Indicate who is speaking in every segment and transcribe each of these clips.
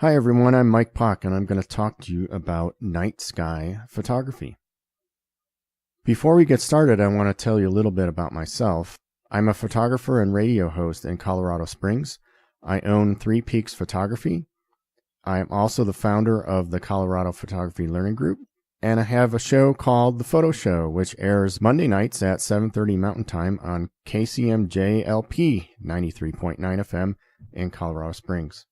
Speaker 1: Hi everyone, I'm Mike Pach, and I'm going to talk to you about night sky photography. Before we get started, I want to tell you a little bit about myself. I'm a photographer and radio host in Colorado Springs. I own 3 Peaks Photography. I am also the founder of the Colorado Photography Learning Group, and I have a show called The Photo Show, which airs Monday nights at 7:30 Mountain Time on KCMJ-LP 93.9 FM in Colorado Springs.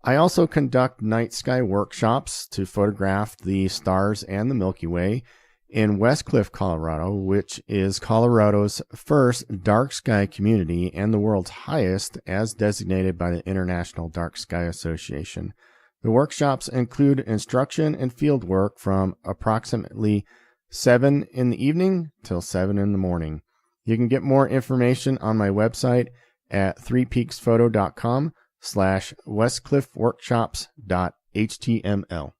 Speaker 1: I also conduct night sky workshops to photograph the stars and the Milky Way in West Cliff, Colorado, which is Colorado's first dark sky community and the world's highest as designated by the International Dark Sky Association. The workshops include instruction and field work from approximately 7 in the evening till 7 in the morning. You can get more information on my website at 3peaksphoto.com/westcliffworkshops.html.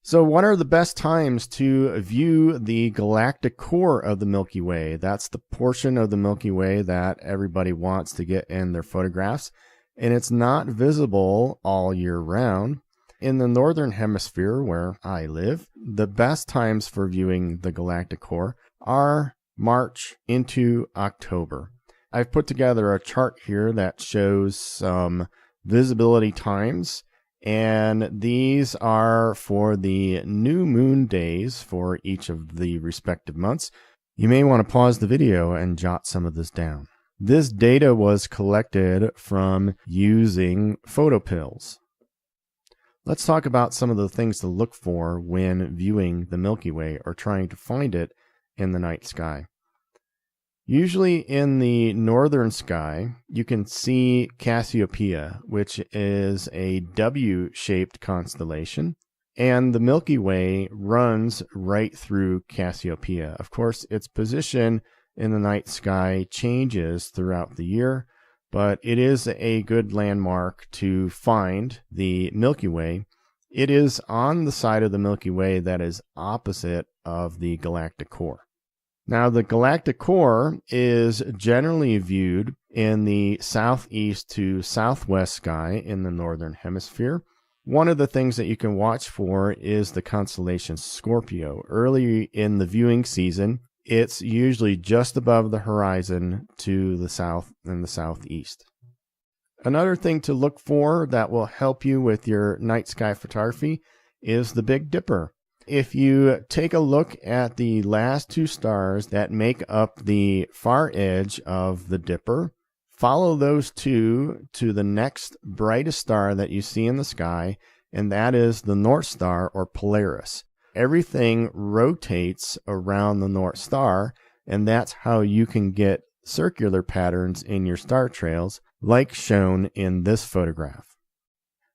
Speaker 1: So what are the best times to view the galactic core of the Milky Way? That's the portion of the Milky Way that everybody wants to get in their photographs, and it's not visible all year round. In the northern hemisphere where I live, the best times for viewing the galactic core are March into October. I've put together a chart here that shows some visibility times, and these are for the new moon days for each of the respective months. You may want to pause the video and jot some of this down. This data was collected from using photo pills. Let's talk about some of the things to look for when viewing the Milky Way or trying to find it in the night sky. Usually in the northern sky, you can see Cassiopeia, which is a W-shaped constellation, and the Milky Way runs right through Cassiopeia. Of course, its position in the night sky changes throughout the year, but it is a good landmark to find the Milky Way. It is on the side of the Milky Way that is opposite of the galactic core. Now, the galactic core is generally viewed in the southeast to southwest sky in the northern hemisphere. One of the things that you can watch for is the constellation Scorpio. Early in the viewing season, it's usually just above the horizon to the south and the southeast. Another thing to look for that will help you with your night sky photography is the Big Dipper. If you take a look at the last 2 stars that make up the far edge of the Dipper, follow those 2 to the next brightest star that you see in the sky, and that is the North Star or Polaris. Everything rotates around the North Star, and that's how you can get circular patterns in your star trails, like shown in this photograph.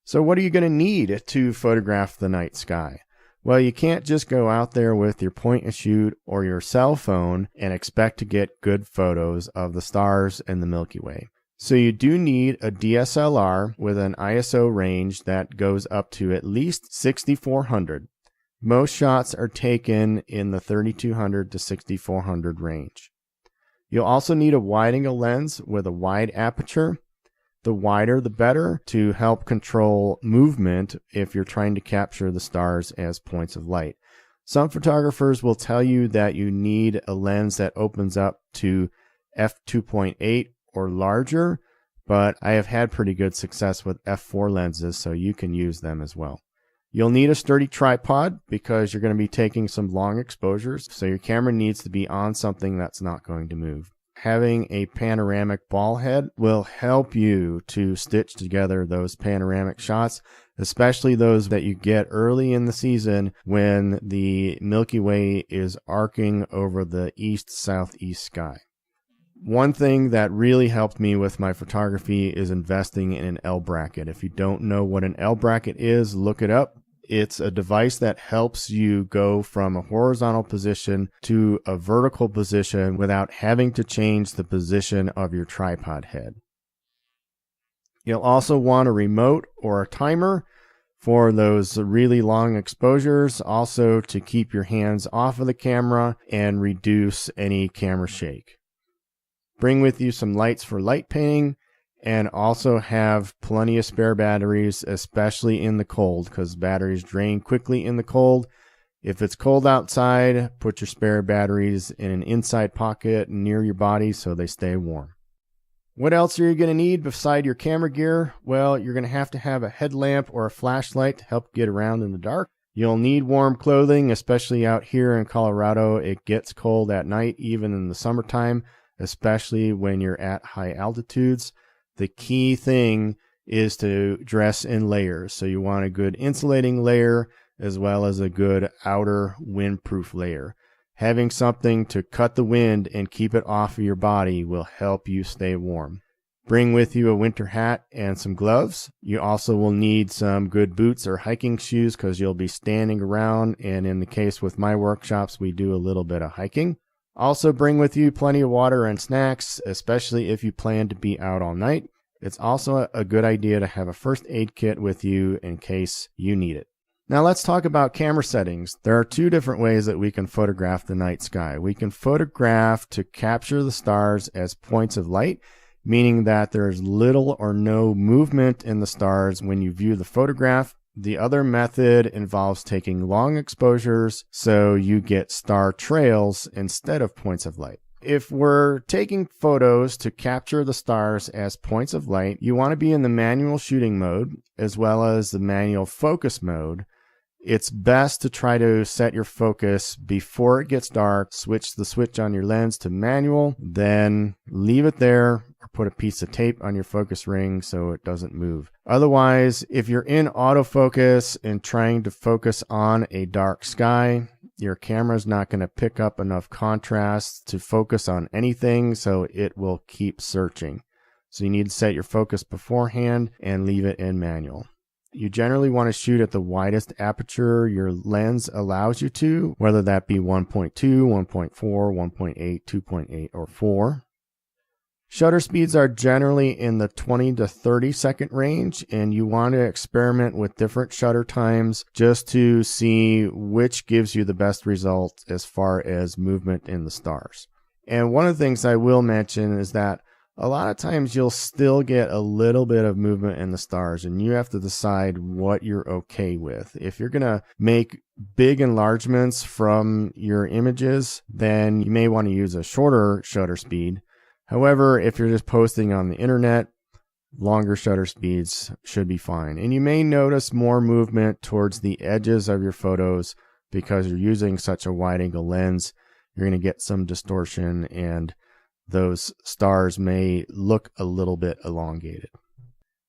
Speaker 1: So what are you going to need to photograph the night sky? Well, you can't just go out there with your point and shoot or your cell phone and expect to get good photos of the stars and the Milky Way. So you do need a DSLR with an ISO range that goes up to at least 6400. Most shots are taken in the 3200 to 6400 range. You'll also need a wide-angle lens with a wide aperture. The wider the better to help control movement if you're trying to capture the stars as points of light. Some photographers will tell you that you need a lens that opens up to f2.8 or larger, but I have had pretty good success with f4 lenses, so you can use them as well. You'll need a sturdy tripod because you're going to be taking some long exposures, so your camera needs to be on something that's not going to move. Having a panoramic ball head will help you to stitch together those panoramic shots, especially those that you get early in the season when the Milky Way is arcing over the east-southeast sky. One thing that really helped me with my photography is investing in an L bracket. If you don't know what an L bracket is, look it up. It's a device that helps you go from a horizontal position to a vertical position without having to change the position of your tripod head. You'll also want a remote or a timer for those really long exposures, also to keep your hands off of the camera and reduce any camera shake. Bring with you some lights for light painting and also have plenty of spare batteries, especially in the cold, because batteries drain quickly in the cold. If it's cold outside, put your spare batteries in an inside pocket near your body so they stay warm. What else are you going to need beside your camera gear? Well, you're going to have a headlamp or a flashlight to help get around in the dark. You'll need warm clothing, especially out here in Colorado. It gets cold at night, even in the summertime, especially when you're at high altitudes. The key thing is to dress in layers. So you want a good insulating layer as well as a good outer windproof layer. Having something to cut the wind and keep it off of your body will help you stay warm. Bring with you a winter hat and some gloves. You also will need some good boots or hiking shoes because you'll be standing around, and in the case with my workshops, we do a little bit of hiking. Also bring with you plenty of water and snacks, especially if you plan to be out all night. It's also a good idea to have a first aid kit with you in case you need it. Now let's talk about camera settings. There are two different ways that we can photograph the night sky. We can photograph to capture the stars as points of light, meaning that there's little or no movement in the stars when you view the photograph. The other method involves taking long exposures so you get star trails instead of points of light. If we're taking photos to capture the stars as points of light, you want to be in the manual shooting mode as well as the manual focus mode. It's best to try to set your focus before it gets dark. Switch the switch on your lens to manual, then leave it there or put a piece of tape on your focus ring so it doesn't move. Otherwise, if you're in autofocus and trying to focus on a dark sky, your camera's not going to pick up enough contrast to focus on anything, so it will keep searching. So you need to set your focus beforehand and leave it in manual. You generally want to shoot at the widest aperture your lens allows you to, whether that be 1.2, 1.4, 1.8, 2.8, or 4. Shutter speeds are generally in the 20 to 30 second range, and you want to experiment with different shutter times just to see which gives you the best result as far as movement in the stars. And one of the things I will mention is that a lot of times you'll still get a little bit of movement in the stars, and you have to decide what you're okay with. If you're going to make big enlargements from your images, then you may want to use a shorter shutter speed. However, if you're just posting on the internet, longer shutter speeds should be fine. And you may notice more movement towards the edges of your photos because you're using such a wide angle lens. You're going to get some distortion, and those stars may look a little bit elongated.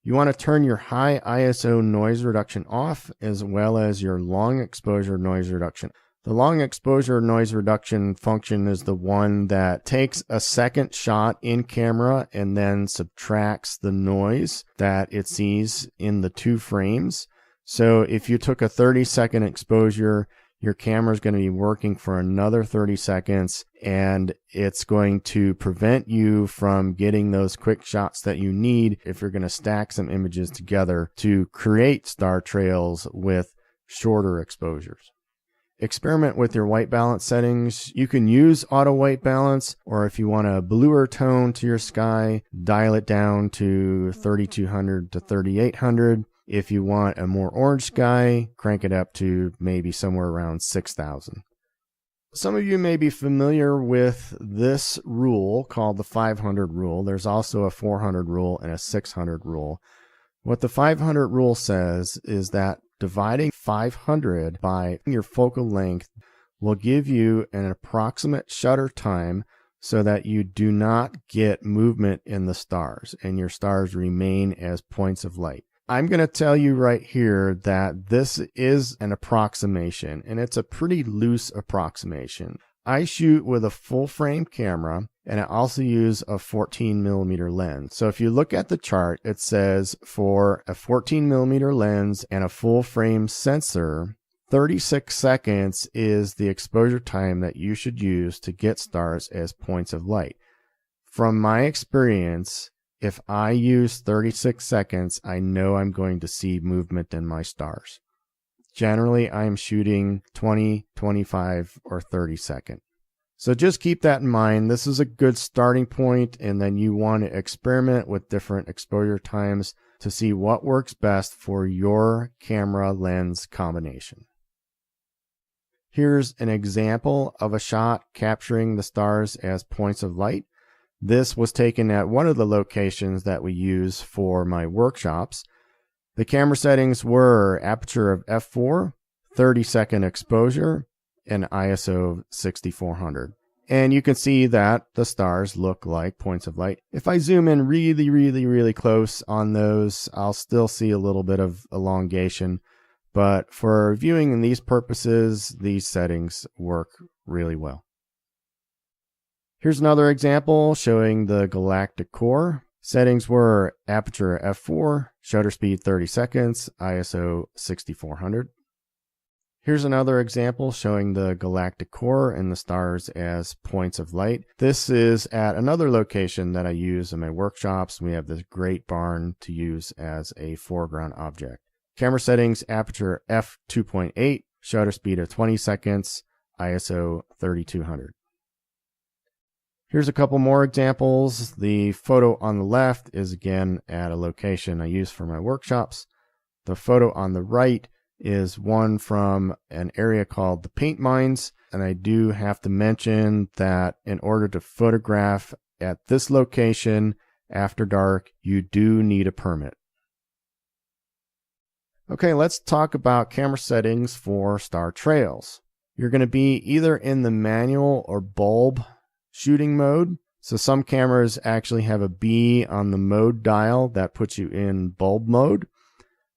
Speaker 1: You want to turn your high ISO noise reduction off as well as your long exposure noise reduction. The long exposure noise reduction function is the one that takes a second shot in camera and then subtracts the noise that it sees in the 2 frames. So if you took a 30-second exposure, your camera is going to be working for another 30 seconds, and it's going to prevent you from getting those quick shots that you need if you're going to stack some images together to create star trails with shorter exposures. Experiment with your white balance settings. You can use auto white balance, or if you want a bluer tone to your sky, dial it down to 3200 to 3800. If you want a more orange sky, crank it up to maybe somewhere around 6000. Some of you may be familiar with this rule called the 500 rule. There's also a 400 rule and a 600 rule. What the 500 rule says is that dividing 500 by your focal length will give you an approximate shutter time so that you do not get movement in the stars and your stars remain as points of light. I'm going to tell you right here that this is an approximation, and it's a pretty loose approximation. I shoot with a full frame camera, and I also use a 14mm lens. So if you look at the chart, it says for a 14mm lens and a full frame sensor, 36 seconds is the exposure time that you should use to get stars as points of light. From my experience, if I use 36 seconds, I know I'm going to see movement in my stars. Generally, I'm shooting 20, 25, or 30 seconds. So just keep that in mind. This is a good starting point, and then you want to experiment with different exposure times to see what works best for your camera lens combination. Here's an example of a shot capturing the stars as points of light. This was taken at one of the locations that we use for my workshops. The camera settings were aperture of f4, 30-second exposure, and ISO 6400. And you can see that the stars look like points of light. If I zoom in really close on those, I'll still see a little bit of elongation. But for viewing in these purposes, these settings work really well. Here's another example showing the galactic core. Settings were aperture f4, shutter speed 30 seconds, ISO 6400. Here's another example showing the galactic core and the stars as points of light. This is at another location that I use in my workshops. We have this great barn to use as a foreground object. Camera settings, aperture f2.8, shutter speed of 20 seconds, ISO 3200. Here's a couple more examples. The photo on the left is again at a location I use for my workshops. The photo on the right is one from an area called the paint mines. And I do have to mention that in order to photograph at this location after dark, you do need a permit. Okay, let's talk about camera settings for star trails. You're going to be either in the manual or bulb shooting mode. So some cameras actually have a B on the mode dial that puts you in bulb mode.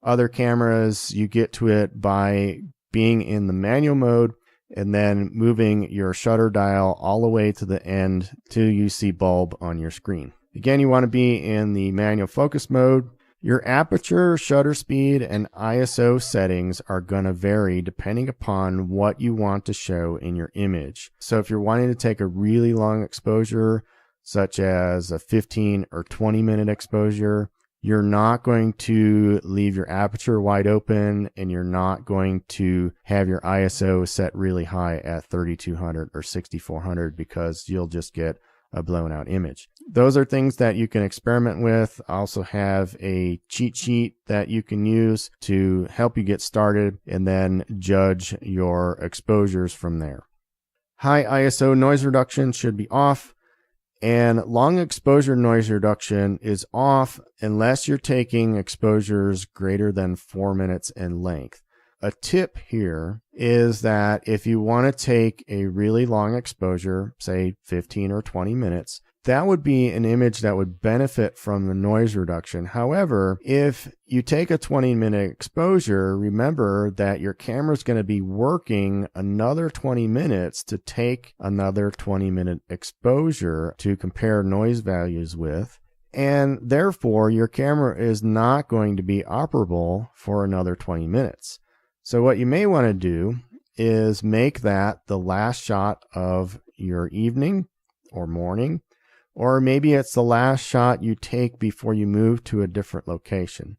Speaker 1: Other cameras, you get to it by being in the manual mode and then moving your shutter dial all the way to the end till you see bulb on your screen. Again, you want to be in the manual focus mode. Your aperture, shutter speed, and ISO settings are going to vary depending upon what you want to show in your image. So if you're wanting to take a really long exposure, such as a 15 or 20 minute exposure, you're not going to leave your aperture wide open, and you're not going to have your ISO set really high at 3200 or 6400 because you'll just get a blown out image. Those are things that you can experiment with. I also have a cheat sheet that you can use to help you get started and then judge your exposures from there. High ISO noise reduction should be off, and long exposure noise reduction is off unless you're taking exposures greater than 4 minutes in length. A tip here is that if you want to take a really long exposure, say 15 or 20 minutes, that would be an image that would benefit from the noise reduction. However, if you take a 20-minute exposure, remember that your camera is going to be working another 20 minutes to take another 20-minute exposure to compare noise values with. And therefore, your camera is not going to be operable for another 20 minutes. So what you may want to do is make that the last shot of your evening or morning, or maybe it's the last shot you take before you move to a different location.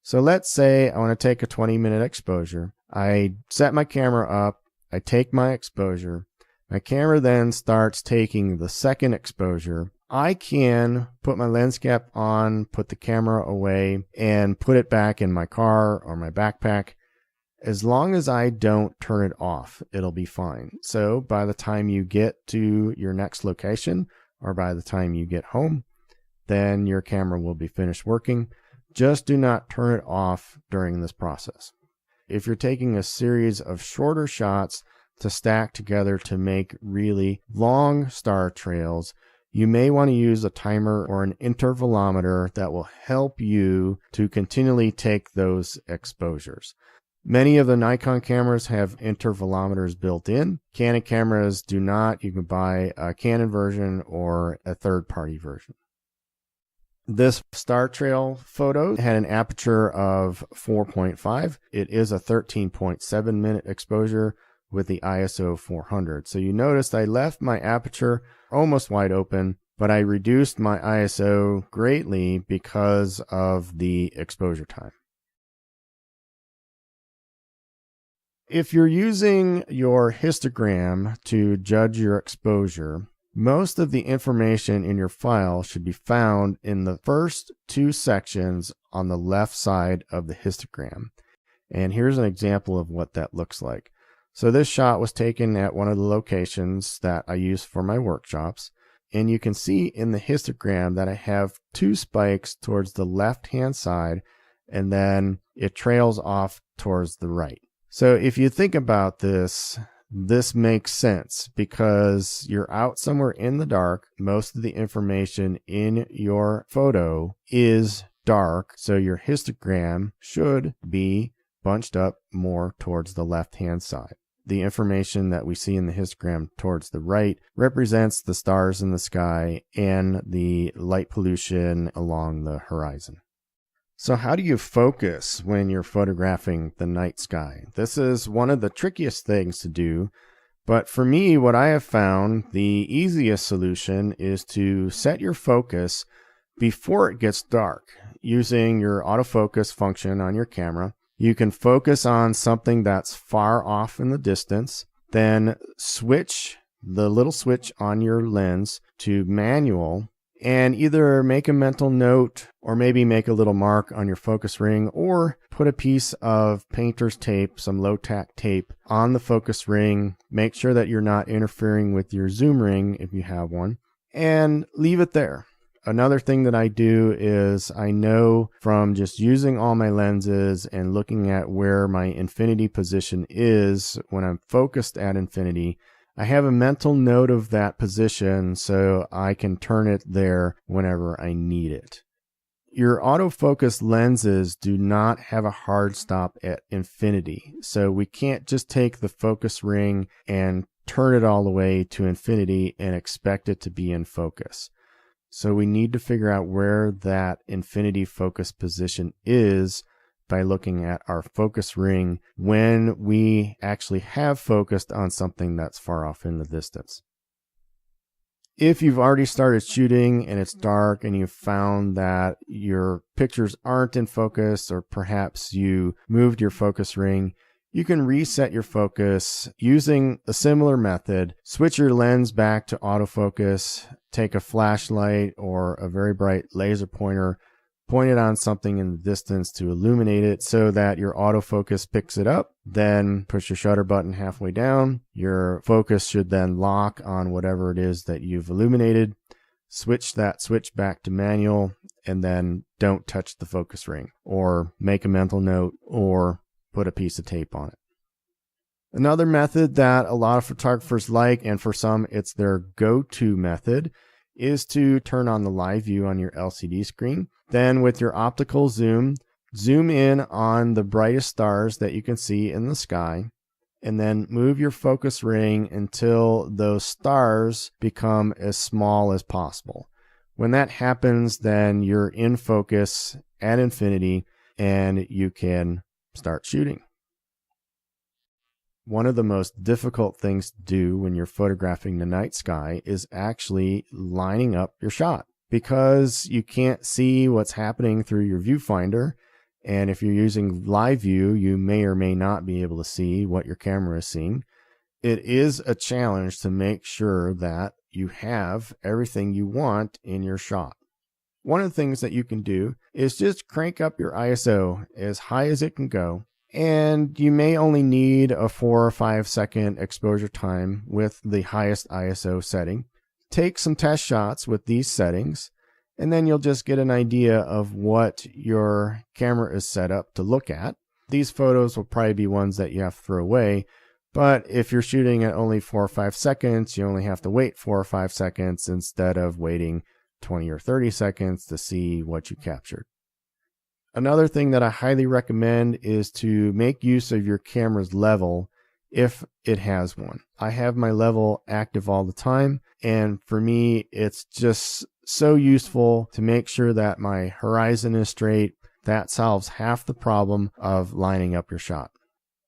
Speaker 1: So let's say I want to take a 20-minute exposure. I set my camera up, I take my exposure. My camera then starts taking the second exposure. I can put my lens cap on, put the camera away, and put it back in my car or my backpack. As long as I don't turn it off, it'll be fine. So by the time you get to your next location, or by the time you get home, then your camera will be finished working. Just do not turn it off during this process. If you're taking a series of shorter shots to stack together to make really long star trails, you may want to use a timer or an intervalometer that will help you to continually take those exposures. Many of the Nikon cameras have intervalometers built in. Canon cameras do not. You can buy a Canon version or a third-party version. This star trail photo had an aperture of 4.5. It is a 13.7 minute exposure with the ISO 400. So you noticed I left my aperture almost wide open, but I reduced my ISO greatly because of the exposure time. If you're using your histogram to judge your exposure, most of the information in your file should be found in the first two sections on the left side of the histogram. And here's an example of what that looks like. So this shot was taken at one of the locations that I use for my workshops. And you can see in the histogram that I have two spikes towards the left-hand side, and then it trails off towards the right. So if you think about this, this makes sense because you're out somewhere in the dark. Most of the information in your photo is dark, so your histogram should be bunched up more towards the left-hand side. The information that we see in the histogram towards the right represents the stars in the sky and the light pollution along the horizon. So how do you focus when you're photographing the night sky? This is one of the trickiest things to do, but for me, what I have found, the easiest solution is to set your focus before it gets dark. Using your autofocus function on your camera, you can focus on something that's far off in the distance, then switch the little switch on your lens to manual, and either make a mental note or maybe make a little mark on your focus ring, or put a piece of painter's tape, some low-tack tape, on the focus ring. Make sure that you're not interfering with your zoom ring if you have one, and leave it there. Another thing that I do is I know from just using all my lenses and looking at where my infinity position is when I'm focused at infinity, I have a mental note of that position so I can turn it there whenever I need it. Your autofocus lenses do not have a hard stop at infinity, so we can't just take the focus ring and turn it all the way to infinity and expect it to be in focus. So we need to figure out where that infinity focus position is by looking at our focus ring when we actually have focused on something that's far off in the distance. If you've already started shooting and it's dark and you've found that your pictures aren't in focus, or perhaps you moved your focus ring, you can reset your focus using a similar method. Switch your lens back to autofocus, take a flashlight or a very bright laser pointer, point it on something in the distance to illuminate it so that your autofocus picks it up. Then push your shutter button halfway down. Your focus should then lock on whatever it is that you've illuminated. Switch that switch back to manual, and then don't touch the focus ring, or make a mental note, or put a piece of tape on it. Another method that a lot of photographers like, and for some it's their go-to method, is to turn on the live view on your LCD screen. Then with your optical zoom, zoom in on the brightest stars that you can see in the sky, and then move your focus ring until those stars become as small as possible. When that happens, then you're in focus at infinity and you can start shooting. One of the most difficult things to do when you're photographing the night sky is actually lining up your shot, because you can't see what's happening through your viewfinder. And if you're using live view, you may or may not be able to see what your camera is seeing. It is a challenge to make sure that you have everything you want in your shot. One of the things that you can do is just crank up your ISO as high as it can go. And you may only need a 4 or 5 second exposure time with the highest ISO setting. Take some test shots with these settings, and then you'll just get an idea of what your camera is set up to look at. These photos will probably be ones that you have to throw away, but if you're shooting at only 4 or 5 seconds, you only have to wait 4 or 5 seconds instead of waiting 20 or 30 seconds to see what you captured. Another thing that I highly recommend is to make use of your camera's level if it has one. I have my level active all the time, and for me, it's just so useful to make sure that my horizon is straight. That solves half the problem of lining up your shot.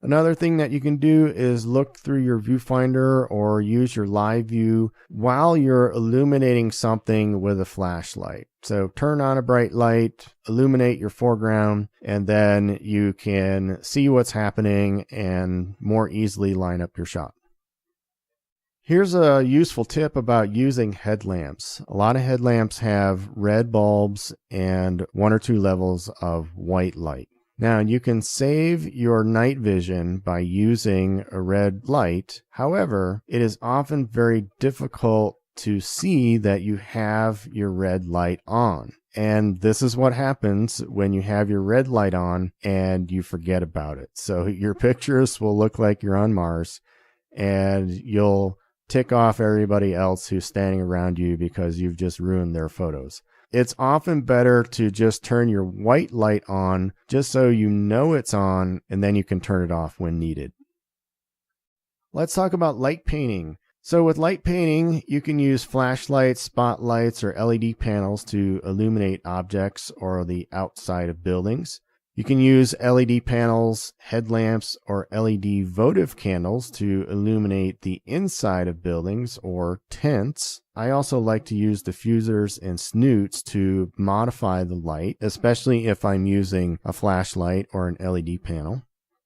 Speaker 1: Another thing that you can do is look through your viewfinder or use your live view while you're illuminating something with a flashlight. So turn on a bright light, illuminate your foreground, and then you can see what's happening and more easily line up your shot. Here's a useful tip about using headlamps. A lot of headlamps have red bulbs and 1 or 2 levels of white light. Now, you can save your night vision by using a red light. However, it is often very difficult to see that you have your red light on. And this is what happens when you have your red light on and you forget about it. So your pictures will look like you're on Mars, and you'll tick off everybody else who's standing around you because you've just ruined their photos. It's often better to just turn your white light on just so you know it's on, and then you can turn it off when needed. Let's talk about light painting. So with light painting, you can use flashlights, spotlights, or LED panels to illuminate objects or the outside of buildings. You can use LED panels, headlamps, or LED votive candles to illuminate the inside of buildings or tents. I also like to use diffusers and snoots to modify the light, especially if I'm using a flashlight or an LED panel.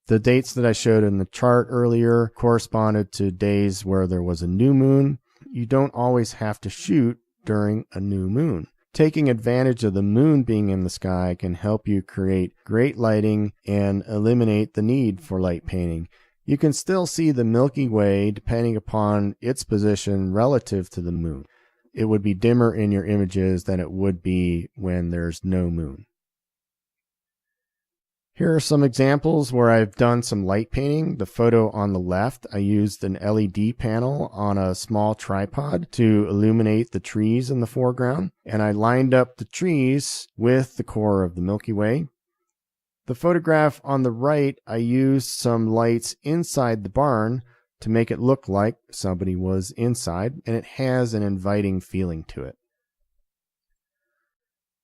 Speaker 1: The dates that I showed in the chart earlier corresponded to days where there was a new moon. You don't always have to shoot during a new moon. Taking advantage of the moon being in the sky can help you create great lighting and eliminate the need for light painting. You can still see the Milky Way depending upon its position relative to the moon. It would be dimmer in your images than it would be when there's no moon. Here are some examples where I've done some light painting. The photo on the left, I used an LED panel on a small tripod to illuminate the trees in the foreground, and I lined up the trees with the core of the Milky Way. The photograph on the right, I used some lights inside the barn to make it look like somebody was inside, and it has an inviting feeling to it.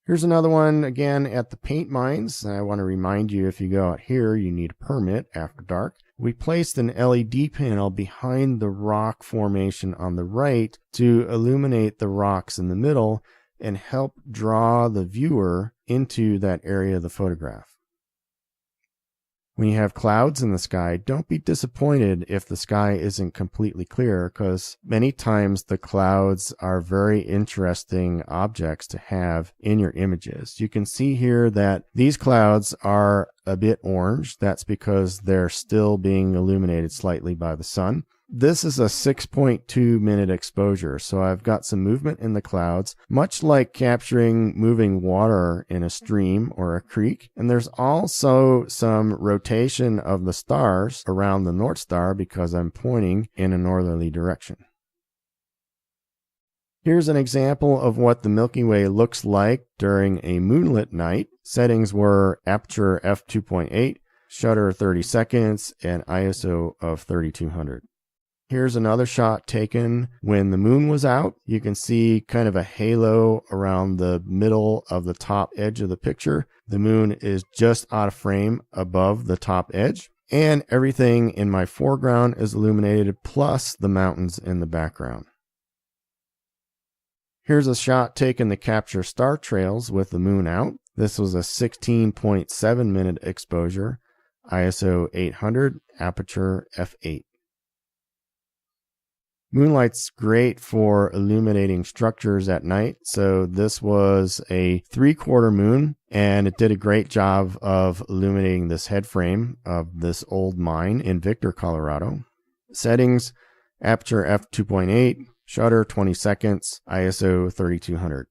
Speaker 1: Here's another one, again, at the paint mines. I want to remind you, if you go out here, you need a permit after dark. We placed an LED panel behind the rock formation on the right to illuminate the rocks in the middle and help draw the viewer into that area of the photograph. When you have clouds in the sky, don't be disappointed if the sky isn't completely clear, because many times the clouds are very interesting objects to have in your images. You can see here that these clouds are a bit orange. That's because they're still being illuminated slightly by the sun. This is a 6.2 minute exposure, so I've got some movement in the clouds, much like capturing moving water in a stream or a creek. And there's also some rotation of the stars around the North Star because I'm pointing in a northerly direction. Here's an example of what the Milky Way looks like during a moonlit night. Settings were aperture f2.8, shutter 30 seconds, and ISO of 3200. Here's another shot taken when the moon was out. You can see kind of a halo around the middle of the top edge of the picture. The moon is just out of frame above the top edge, and everything in my foreground is illuminated, plus the mountains in the background. Here's a shot taken to capture star trails with the moon out. This was a 16.7 minute exposure, ISO 800, aperture f8. Moonlight's great for illuminating structures at night. So this was a 3/4 moon, and it did a great job of illuminating this head frame of this old mine in Victor, Colorado. Settings, aperture f2.8, shutter 20 seconds, ISO 3200.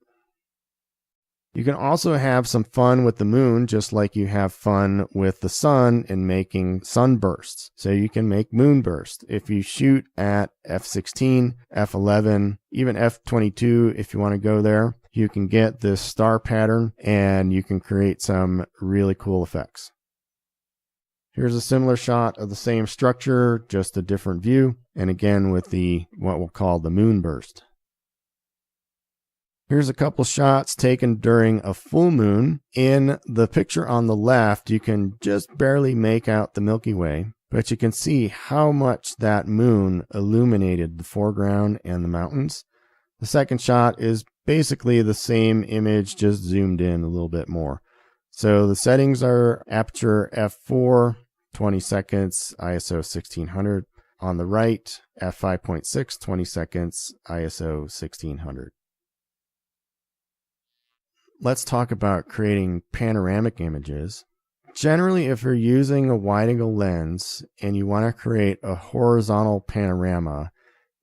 Speaker 1: You can also have some fun with the moon, just like you have fun with the sun in making sunbursts. So you can make moonbursts. If you shoot at f16, f11, even f22, if you want to go there, you can get this star pattern and you can create some really cool effects. Here's a similar shot of the same structure, just a different view, and again with the what we'll call the moonburst. Here's a couple shots taken during a full moon. In the picture on the left, you can just barely make out the Milky Way. but you can see how much that moon illuminated the foreground and the mountains. The second shot is basically the same image, just zoomed in a little bit more. So the settings are aperture f4, 20 seconds, ISO 1600. On the right, f5.6, 20 seconds, ISO 1600. Let's talk about creating panoramic images. Generally, if you're using a wide-angle lens and you want to create a horizontal panorama,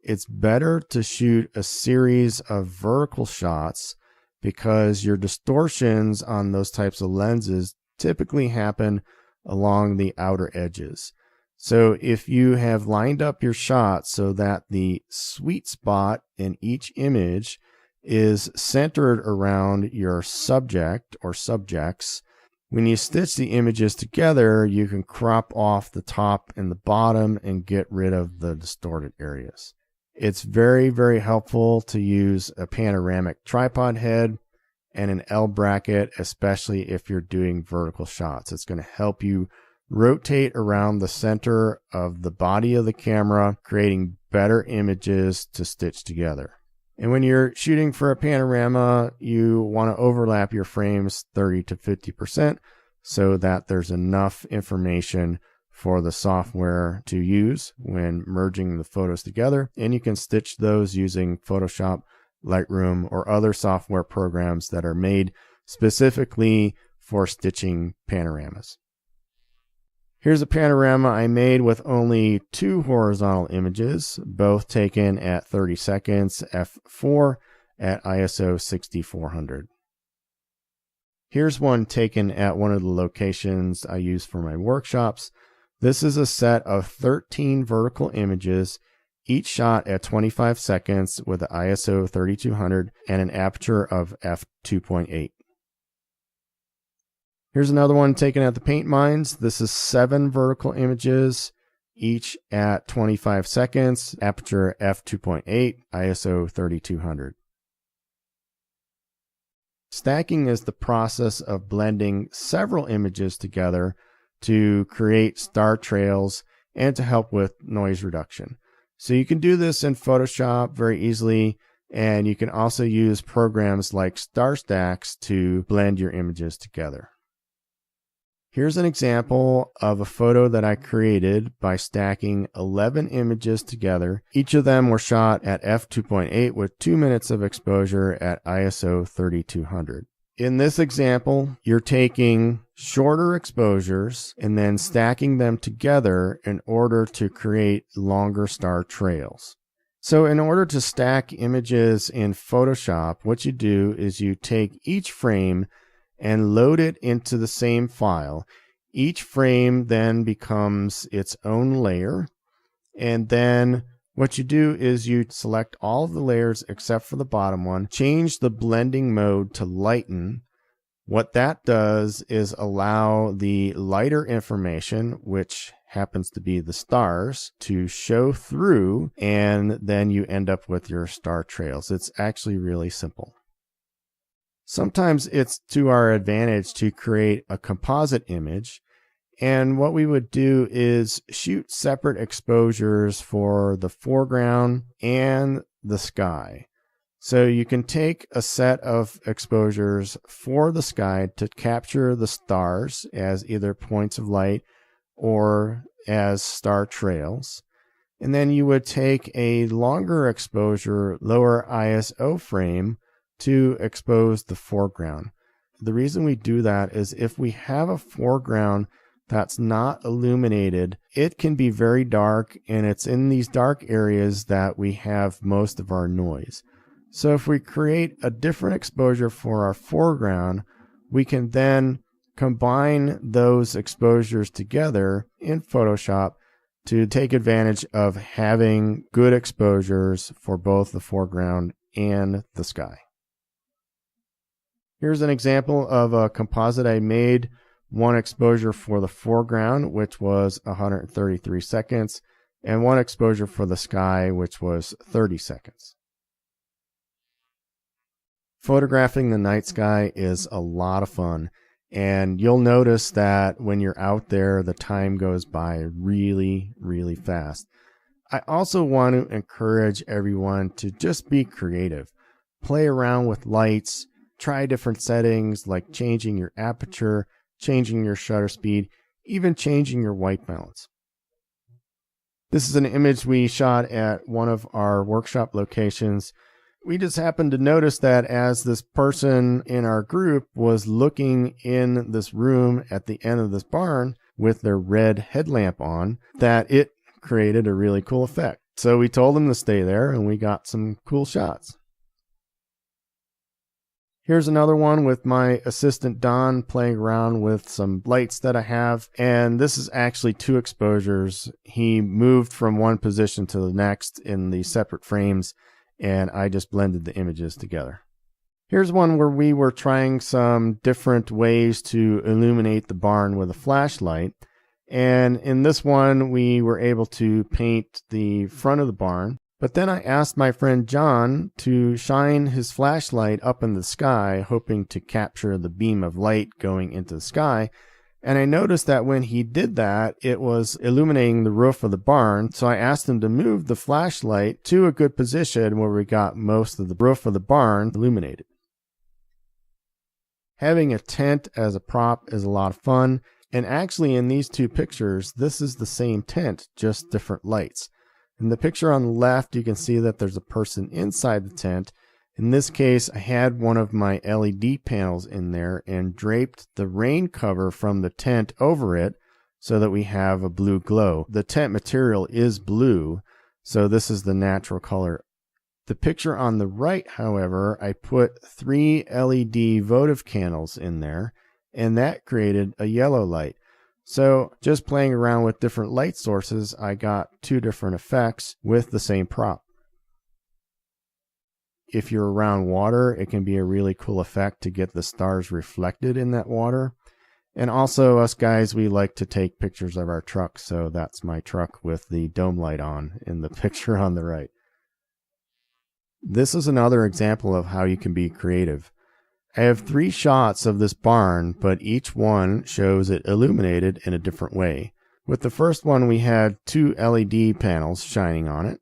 Speaker 1: it's better to shoot a series of vertical shots because your distortions on those types of lenses typically happen along the outer edges. So if you have lined up your shot so that the sweet spot in each image is centered around your subject or subjects, when you stitch the images together, you can crop off the top and the bottom and get rid of the distorted areas. It's very, very helpful to use a panoramic tripod head and an L bracket, especially if you're doing vertical shots. It's going to help you rotate around the center of the body of the camera, creating better images to stitch together. And when you're shooting for a panorama, you want to overlap your frames 30 to 50% so that there's enough information for the software to use when merging the photos together. And you can stitch those using Photoshop, Lightroom, or other software programs that are made specifically for stitching panoramas. Here's a panorama I made with only 2 horizontal images, both taken at 30 seconds, f4 at ISO 6400. Here's one taken at one of the locations I use for my workshops. This is a set of 13 vertical images, each shot at 25 seconds with an ISO 3200 and an aperture of f2.8. Here's another one taken at the paint mines. This is 7 vertical images, each at 25 seconds, aperture f2.8, ISO 3200. Stacking is the process of blending several images together to create star trails and to help with noise reduction. So you can do this in Photoshop very easily, and you can also use programs like Star Stacks to blend your images together. Here's an example of a photo that I created by stacking 11 images together. Each of them were shot at f2.8 with 2 minutes of exposure at ISO 3200. In this example, you're taking shorter exposures and then stacking them together in order to create longer star trails. So in order to stack images in Photoshop, what you do is you take each frame and load it into the same file. Each frame then becomes its own layer. And then what you do is you select all of the layers except for the bottom one, change the blending mode to lighten. What that does is allow the lighter information, which happens to be the stars, to show through, and then you end up with your star trails. It's actually really simple. Sometimes it's to our advantage to create a composite image, and what we would do is shoot separate exposures for the foreground and the sky. So you can take a set of exposures for the sky to capture the stars as either points of light or as star trails. And then you would take a longer exposure, lower ISO frame to expose the foreground. The reason we do that is if we have a foreground that's not illuminated, it can be very dark, and it's in these dark areas that we have most of our noise. So if we create a different exposure for our foreground, we can then combine those exposures together in Photoshop to take advantage of having good exposures for both the foreground and the sky. Here's an example of a composite I made. One exposure for the foreground, which was 133 seconds, and one exposure for the sky, which was 30 seconds. Photographing the night sky is a lot of fun, And you'll notice that when you're out there, the time goes by really, really fast. I also want to encourage everyone to just be creative. Play around with lights, try different settings like changing your aperture, changing your shutter speed, even changing your white balance. This is an image we shot at one of our workshop locations. We just happened to notice that as this person in our group was looking in this room at the end of this barn with their red headlamp on, that it created a really cool effect. So we told them to stay there and we got some cool shots. Here's another one with my assistant Don playing around with some lights that I have. And this is actually 2 exposures. He moved from one position to the next in the separate frames, and I just blended the images together. Here's one where we were trying some different ways to illuminate the barn with a flashlight. And in this one, we were able to paint the front of the barn. But then I asked my friend John to shine his flashlight up in the sky, hoping to capture the beam of light going into the sky. And I noticed that when he did that, it was illuminating the roof of the barn. So I asked him to move the flashlight to a good position where we got most of the roof of the barn illuminated. Having a tent as a prop is a lot of fun. And actually in these 2 pictures, this is the same tent, just different lights. In the picture on the left, you can see that there's a person inside the tent. In this case, I had one of my LED panels in there and draped the rain cover from the tent over it so that we have a blue glow. The tent material is blue, so this is the natural color. The picture on the right, however, I put 3 LED votive candles in there, and that created a yellow light. So just playing around with different light sources, I got 2 different effects with the same prop. If you're around water, it can be a really cool effect to get the stars reflected in that water. And also us guys, we like to take pictures of our truck. So that's my truck with the dome light on in the picture on the right. This is another example of how you can be creative. I have 3 shots of this barn, but each one shows it illuminated in a different way. With the first one, we had 2 LED panels shining on it.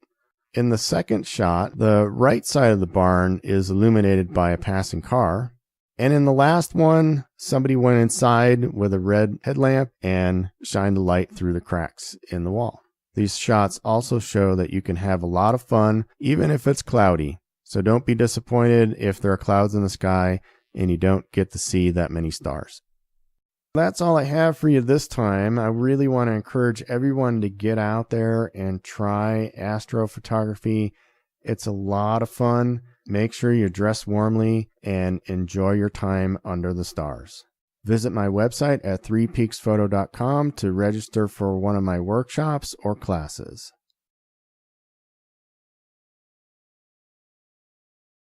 Speaker 1: In the second shot, the right side of the barn is illuminated by a passing car. And in the last one, somebody went inside with a red headlamp and shined the light through the cracks in the wall. These shots also show that you can have a lot of fun, even if it's cloudy. So don't be disappointed if there are clouds in the sky and you don't get to see that many stars. That's all I have for you this time. I really want to encourage everyone to get out there and try astrophotography. It's a lot of fun. Make sure you dress warmly and enjoy your time under the stars. Visit my website at 3peaksphoto.com to register for one of my workshops or classes.